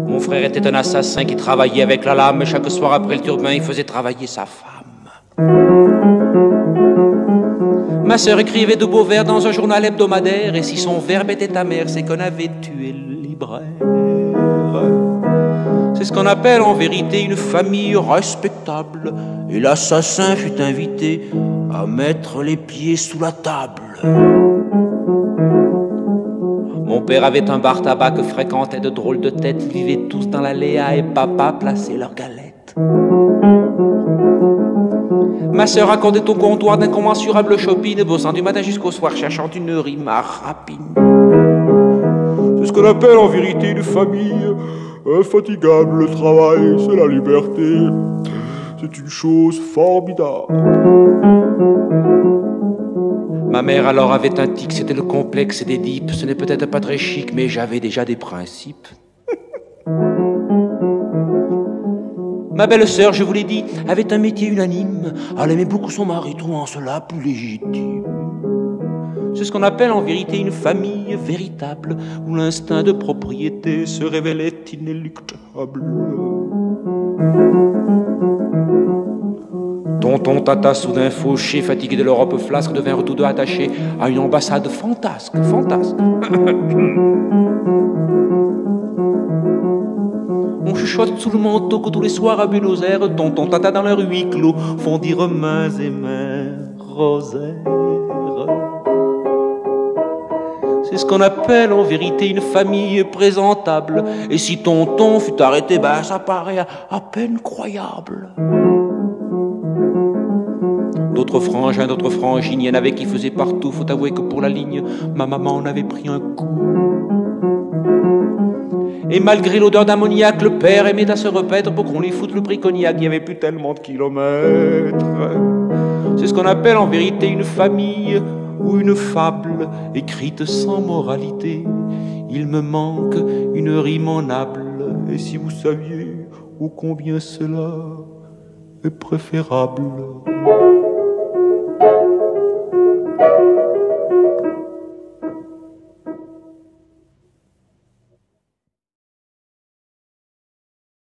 Mon frère était un assassin qui travaillait avec la lame. Chaque soir après le turbin, il faisait travailler sa femme. Ma sœur écrivait de beaux vers dans un journal hebdomadaire. Et si son verbe était amer, c'est qu'on avait tué le libraire. C'est ce qu'on appelle en vérité une famille respectable. Et l'assassin fut invité à mettre les pieds sous la table. Mon père avait un bar tabac que fréquentaient de drôles de têtes. Ils vivaient tous dans la Léa et papa plaçait leurs galettes. Ma sœur accordait au comptoir d'incommensurables chopines, bossant du matin jusqu'au soir, cherchant une rime à rapine. C'est ce qu'on appelle en vérité une famille infatigable. Le travail, c'est la liberté. C'est une chose formidable. Ma mère alors avait un tic, c'était le complexe d'Édipe. Ce n'est peut-être pas très chic, mais j'avais déjà des principes. Ma belle-sœur, je vous l'ai dit, avait un métier unanime. Elle aimait beaucoup son mari, trouvant cela plus légitime. C'est ce qu'on appelle en vérité une famille véritable, où l'instinct de propriété se révélait inéluctable. Tonton Tata, soudain fauché, fatigué de l'Europe flasque, devinrent tous deux attachés à une ambassade fantasque, fantasque. On chuchote sous le manteau que tous les soirs à Buenos Aires, Tonton Tata dans leur huis clos font dire mains et mains rosaires. C'est ce qu'on appelle en vérité une famille présentable. Et si Tonton fut arrêté, ça paraît à peine croyable. D'autres frangins, d'autres frangines, il y en avait qui faisaient partout. Faut avouer que pour la ligne, ma maman en avait pris un coup. Et malgré l'odeur d'ammoniac, le père aimait à se repaître pour qu'on lui foute le prix cognac. Il n'y avait plus tellement de kilomètres. C'est ce qu'on appelle en vérité une famille ou une fable écrite sans moralité. Il me manque une rime en able. Et si vous saviez ô combien cela est préférable.